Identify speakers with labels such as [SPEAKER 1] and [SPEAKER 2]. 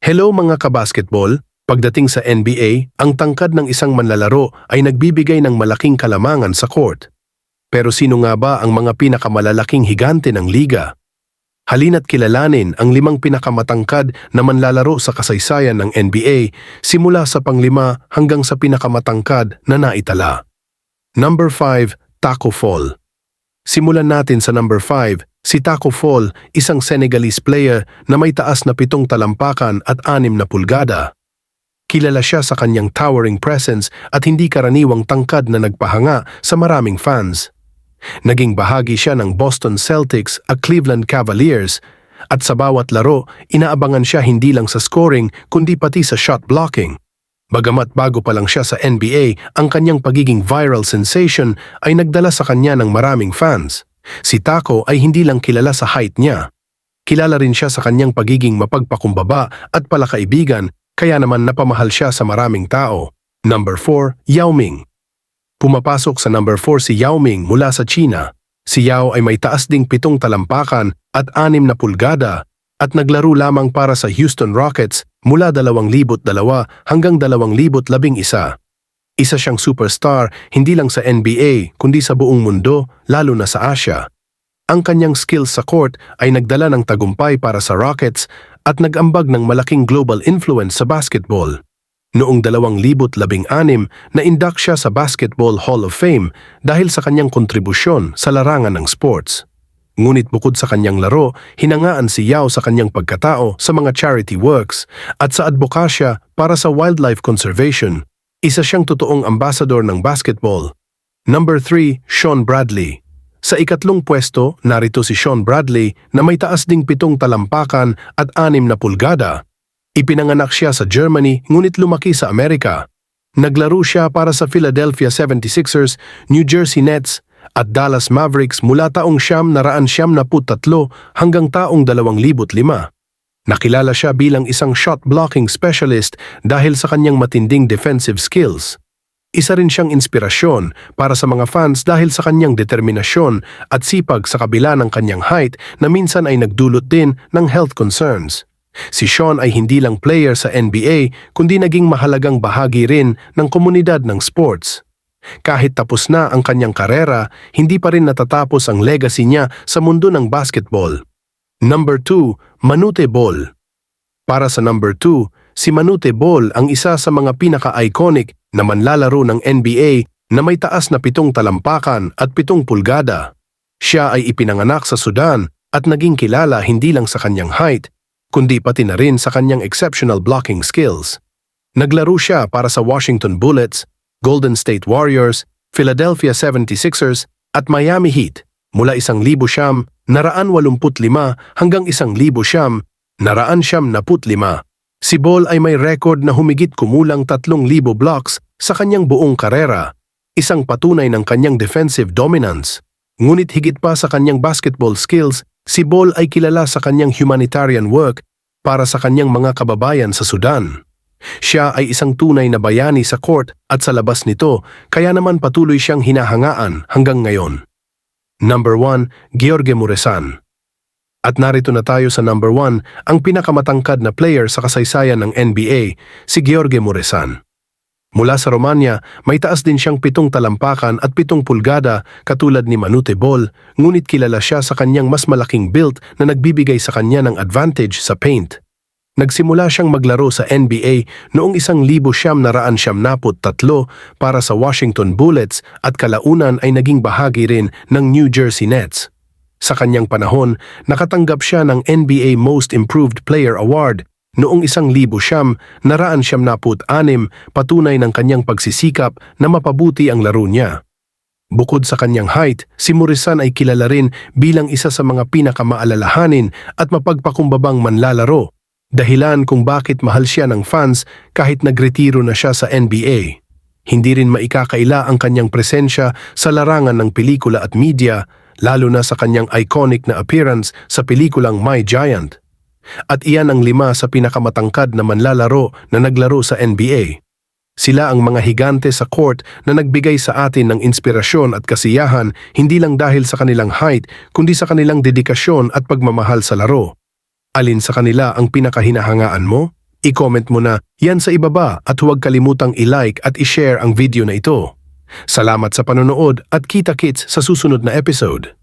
[SPEAKER 1] Hello mga kabasketball, pagdating sa NBA, ang tangkad ng isang manlalaro ay nagbibigay ng malaking kalamangan sa court. Pero sino nga ba ang mga pinakamalalaking higante ng liga? Halina't kilalanin ang 5 pinakamatangkad na manlalaro sa kasaysayan ng NBA simula sa panglima hanggang sa pinakamatangkad na naitala. Number 5, Taco Fall. Simulan natin sa number 5, si Taco Fall, isang Senegalese player na may taas na 7 talampakan at 6 na pulgada. Kilala siya sa kanyang towering presence at hindi karaniwang tangkad na nagpahanga sa maraming fans. Naging bahagi siya ng Boston Celtics at Cleveland Cavaliers at sa bawat laro, inaabangan siya hindi lang sa scoring kundi pati sa shot blocking. Bagamat bago pa lang siya sa NBA, ang kanyang pagiging viral sensation ay nagdala sa kanya ng maraming fans. Si Taco ay hindi lang kilala sa height niya. Kilala rin siya sa kanyang pagiging mapagpakumbaba at palakaibigan, kaya naman napamahal siya sa maraming tao. Number 4, Yao Ming. Pumapasok sa number 4 si Yao Ming mula sa China. Si Yao ay may taas ding 7 talampakan at 6 na pulgada at naglaro lamang para sa Houston Rockets mula 2002 hanggang 2011. Isa siyang superstar hindi lang sa NBA kundi sa buong mundo, lalo na sa Asia. Ang kanyang skills sa court ay nagdala ng tagumpay para sa Rockets at nag-ambag ng malaking global influence sa basketball. Noong 2016, na-induct siya sa Basketball Hall of Fame dahil sa kanyang kontribusyon sa larangan ng sports. Ngunit bukod sa kanyang laro, hinangaan si Yao sa kanyang pagkatao sa mga charity works at sa advokasya para sa wildlife conservation. Isa siyang totoong ambassador ng basketball. Number 3, Shawn Bradley. Sa ikatlong pwesto, narito si Shawn Bradley na may taas ding 7 talampakan at 6 na pulgada. Ipinanganak siya sa Germany ngunit lumaki sa Amerika. Naglaro siya para sa Philadelphia 76ers, New Jersey Nets at Dallas Mavericks mula taong 1993 hanggang taong 2005. Nakilala siya bilang isang shot blocking specialist dahil sa kanyang matinding defensive skills. Isa rin siyang inspirasyon para sa mga fans dahil sa kanyang determinasyon at sipag sa kabila ng kanyang height na minsan ay nagdulot din ng health concerns. Si Shawn ay hindi lang player sa NBA kundi naging mahalagang bahagi rin ng komunidad ng sports. Kahit tapos na ang kanyang karera, hindi pa rin natatapos ang legacy niya sa mundo ng basketball. Number 2, Manute Bol. Para sa number 2, si Manute Bol ang isa sa mga pinaka-iconic na manlalaro ng NBA na may taas na 7 talampakan at 7 pulgada. Siya ay ipinanganak sa Sudan at naging kilala hindi lang sa kanyang height, kundi pati na rin sa kanyang exceptional blocking skills. Naglaro siya para sa Washington Bullets, Golden State Warriors, Philadelphia 76ers at Miami Heat mula 1,985 hanggang 1,995. Si Bol ay may record na humigit kumulang 3,000 blocks sa kanyang buong karera, isang patunay ng kanyang defensive dominance. Ngunit higit pa sa kanyang basketball skills, si Bol ay kilala sa kanyang humanitarian work para sa kanyang mga kababayan sa Sudan. Siya ay isang tunay na bayani sa court at sa labas nito, kaya naman patuloy siyang hinahangaan hanggang ngayon. Number 1, Gheorghe Muresan. At narito na tayo sa number 1, ang pinakamatangkad na player sa kasaysayan ng NBA, si Gheorghe Muresan. Mula sa Romania, may taas din siyang 7 talampakan at 7 pulgada katulad ni Manute Bol, ngunit kilala siya sa kanyang mas malaking build na nagbibigay sa kanya ng advantage sa paint. Nagsimula siyang maglaro sa NBA noong 1993 para sa Washington Bullets at kalaunan ay naging bahagi rin ng New Jersey Nets. Sa kanyang panahon, nakatanggap siya ng NBA Most Improved Player Award noong 1996, patunay ng kanyang pagsisikap na mapabuti ang laro niya. Bukod sa kanyang height, si Muresan ay kilala rin bilang isa sa mga pinakamaalalahanin at mapagpakumbabang manlalaro, dahilan kung bakit mahal siya ng fans kahit nagretiro na siya sa NBA. Hindi rin maikakaila ang kanyang presensya sa larangan ng pelikula at media, lalo na sa kanyang iconic na appearance sa pelikulang My Giant. At iyan ang 5 sa pinakamatangkad na manlalaro na naglaro sa NBA. Sila ang mga higante sa court na nagbigay sa atin ng inspirasyon at kasiyahan hindi lang dahil sa kanilang height kundi sa kanilang dedikasyon at pagmamahal sa laro. Alin sa kanila ang pinakahinahangaan mo? I-comment mo na yan sa ibaba at huwag kalimutang i-like at i-share ang video na ito. Salamat sa panonood at kita-kits sa susunod na episode.